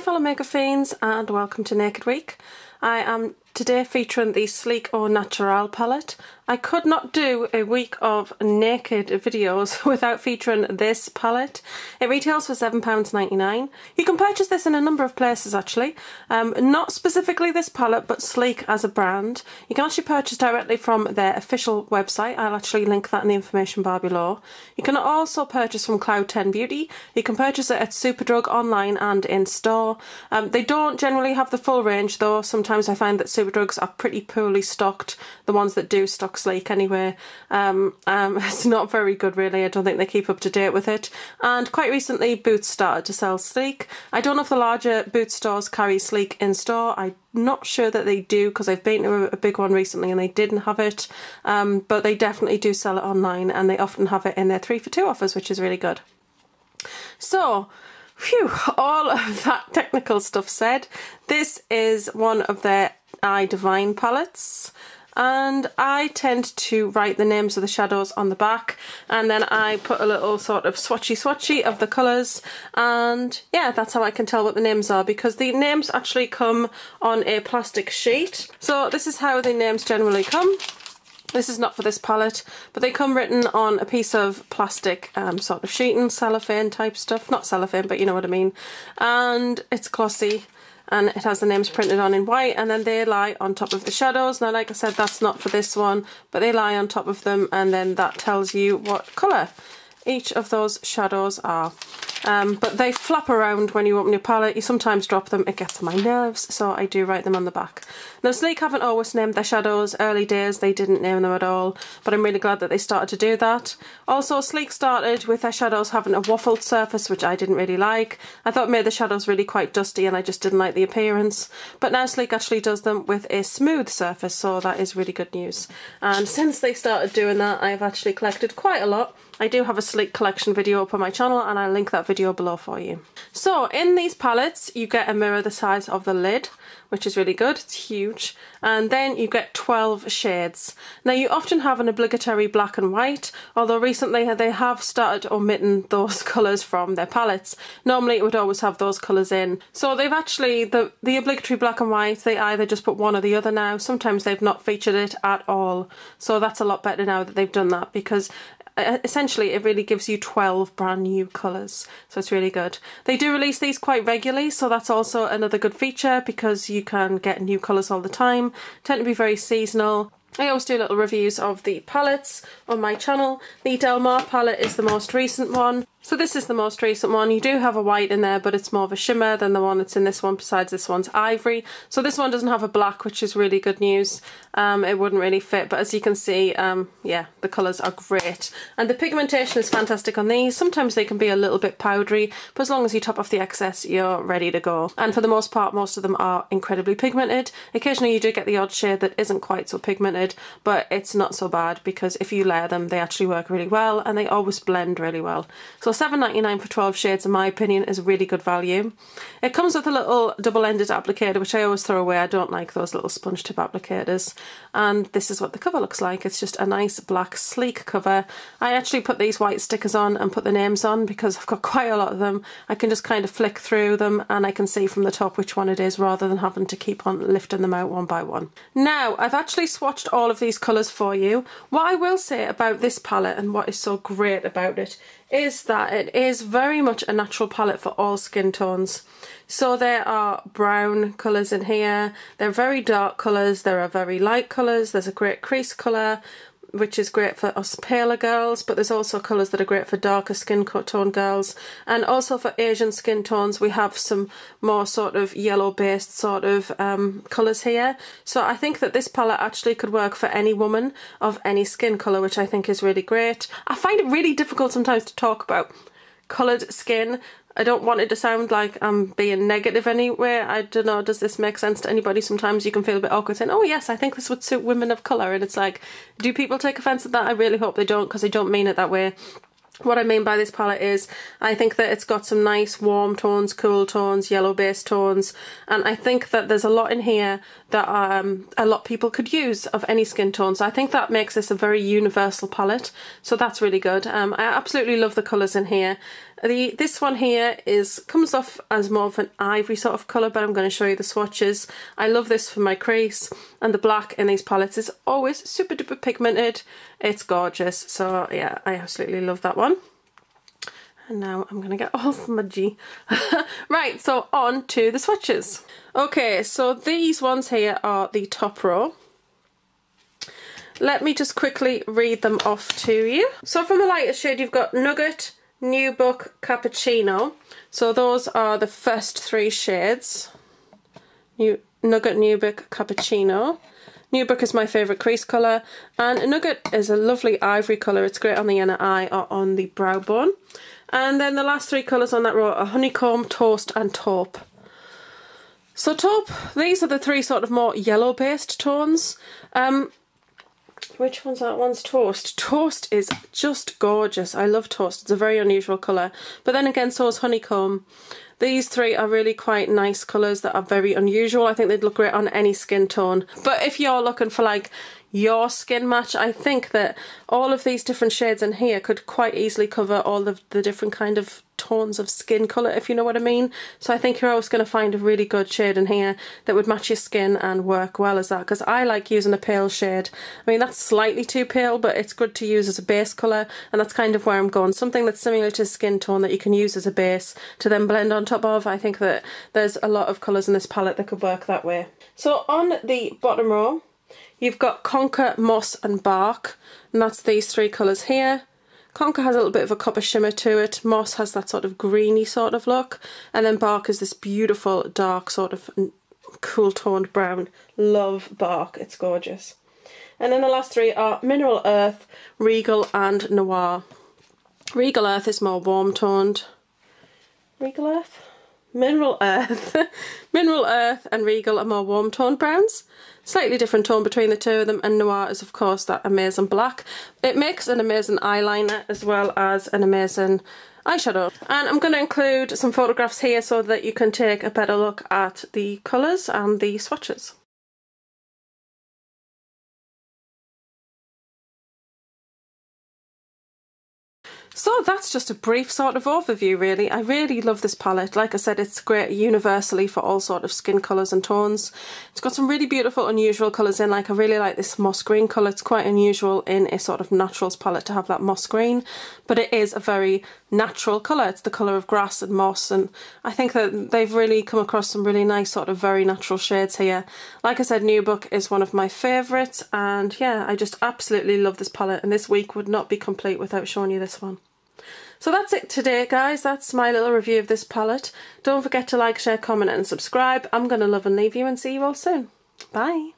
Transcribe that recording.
fellow makeup fiends and welcome to Naked Week. I am today featuring the Sleek or Naturel palette. I could not do a week of naked videos without featuring this palette. It retails for £7.99. You can purchase this in a number of places actually. Not specifically this palette, but Sleek as a brand. You can actually purchase directly from their official website. I'll actually link that in the information bar below. You can also purchase from Cloud 10 Beauty. You can purchase it at Superdrug online and in store. They don't generally have the full range though. Sometimes I find that Superdrugs are pretty poorly stocked, the ones that do stock Sleek anyway. It's not very good really. I don't think they keep up to date with it. And quite recently Boots started to sell Sleek. I don't know if the larger Boots stores carry Sleek in store. I'm not sure that they do because I've been to a big one recently and they didn't have it, but they definitely do sell it online and they often have it in their 3 for 2 offers, which is really good. So phew, all of that technical stuff said, this is one of their I Divine palettes, and I tend to write the names of the shadows on the back and then I put a little sort of swatchy of the colours, and yeah, that's how I can tell what the names are, because the names actually come on a plastic sheet. So this is how the names generally come. This is not for this palette, but they come written on a piece of plastic sort of sheeting, cellophane type stuff. Not cellophane, but you know what I mean. And it's glossy and it has the names printed on in white, and then they lie on top of the shadows. Now, like I said, that's not for this one, but they lie on top of them, and then that tells you what colour each of those shadows are. But they flap around when you open your palette. You sometimes drop them, it gets on my nerves, so I do write them on the back. Now Sleek haven't always named their shadows. Early days they didn't name them at all, but I'm really glad that they started to do that. Also, Sleek started with their shadows having a waffled surface, which I didn't really like. I thought it made the shadows really quite dusty and I just didn't like the appearance. But now Sleek actually does them with a smooth surface, so that is really good news. And since they started doing that, I've actually collected quite a lot. I do have a Sleek collection video up on my channel and I'll link that video below for you. So in these palettes you get a mirror the size of the lid, which is really good, it's huge, and then you get 12 shades. Now you often have an obligatory black and white, although recently they have started omitting those colours from their palettes. Normally it would always have those colours in. So they've actually, the obligatory black and white, they either just put one or the other now. Sometimes they've not featured it at all. So that's a lot better now that they've done that, because essentially it really gives you 12 brand new colours, so it's really good. They do release these quite regularly, so that's also another good feature because you can get new colours all the time. Tend to be very seasonal. I always do little reviews of the palettes on my channel. The Del Mar palette is the most recent one. So this is the most recent one. You do have a white in there, but it's more of a shimmer than the one that's in this one, besides this one's ivory. So this one doesn't have a black, which is really good news. It wouldn't really fit, but as you can see, yeah, the colours are great. And the pigmentation is fantastic on these. Sometimes they can be a little bit powdery, but as long as you top off the excess, you're ready to go. And for the most part, most of them are incredibly pigmented. Occasionally you do get the odd shade that isn't quite so pigmented, but it's not so bad because if you layer them, they actually work really well and they always blend really well. So £7.99 for 12 shades in my opinion is really good value. It comes with a little double-ended applicator, which I always throw away. I don't like those little sponge tip applicators. And this is what the cover looks like. It's just a nice black sleek cover. I actually put these white stickers on and put the names on because I've got quite a lot of them. I can just kind of flick through them and I can see from the top which one it is rather than having to keep on lifting them out one by one. Now, I've actually swatched all of these colours for you. What I will say about this palette and what is so great about it is that it is very much a natural palette for all skin tones. So there are brown colours in here, there are very dark colours, there are very light colours, there's a great crease colour, which is great for us paler girls, but there's also colours that are great for darker skin tone girls, and also for Asian skin tones we have some more sort of yellow based sort of colours here. So I think that this palette actually could work for any woman of any skin colour, which I think is really great. I find it really difficult sometimes to talk about coloured skin. I don't want it to sound like I'm being negative anyway. I don't know, does this make sense to anybody? Sometimes you can feel a bit awkward saying, oh yes, I think this would suit women of colour, and it's like, do people take offence at that? I really hope they don't, because I don't mean it that way. What I mean by this palette is I think that it's got some nice warm tones, cool tones, yellow based tones, and I think that there's a lot in here that a lot of people could use of any skin tone. So I think that makes this a very universal palette, so that's really good. I absolutely love the colours in here. This one here comes off as more of an ivory sort of colour, but I'm going to show you the swatches. I love this for my crease, and the black in these palettes is always super duper pigmented. It's gorgeous, so yeah, I absolutely love that one. And now I'm going to get all smudgy. Right, so on to the swatches. Okay, so these ones here are the top row. Let me just quickly read them off to you. So from the lightest shade, you've got Nugget, Nude, Cappuccino. So those are the first three shades. Nugget, Nude, Cappuccino. Nude is my favourite crease colour, and Nugget is a lovely ivory colour. It's great on the inner eye or on the brow bone. And then the last three colours on that row are Honeycomb, Toast and Taupe. So Taupe, these are the three sort of more yellow based tones. Which one's that? One's Toast. Toast is just gorgeous. I love Toast. It's a very unusual colour. But then again, so is Honeycomb. These three are really quite nice colours that are very unusual. I think they'd look great on any skin tone. But if you're looking for like your skin match, I think that all of these different shades in here could quite easily cover all of the different kind of tones of skin colour, if you know what I mean. So I think you're always going to find a really good shade in here that would match your skin and work well as that, because I like using a pale shade. I mean, that's slightly too pale, but it's good to use as a base colour, and that's kind of where I'm going. Something that's similar to skin tone that you can use as a base to then blend on top of. I think that there's a lot of colours in this palette that could work that way. So on the bottom row, you've got Conquer, Moss and Bark, and that's these three colours here. Conquer has a little bit of a copper shimmer to it, Moss has that sort of greeny sort of look, and then Bark is this beautiful dark sort of cool toned brown. Love Bark, it's gorgeous. And then the last three are Mineral Earth, Regal and Noir. Regal Earth is more warm toned. Regal Earth? Mineral Earth. Mineral Earth and Regal are more warm toned browns. Slightly different tone between the two of them, and Noir is of course that amazing black. It makes an amazing eyeliner as well as an amazing eyeshadow. And I'm going to include some photographs here so that you can take a better look at the colours and the swatches. So that's just a brief sort of overview really. I really love this palette. Like I said, it's great universally for all sort of skin colours and tones. It's got some really beautiful unusual colours in, like I really like this moss green colour. It's quite unusual in a sort of naturals palette to have that moss green, but it is a very natural colour. It's the colour of grass and moss, and I think that they've really come across some really nice sort of very natural shades here. Like I said, Nude is one of my favourites, and yeah, I just absolutely love this palette, and this week would not be complete without showing you this one. So that's it today, guys. That's my little review of this palette. Don't forget to like, share, comment and subscribe. I'm going to love and leave you and see you all soon. Bye.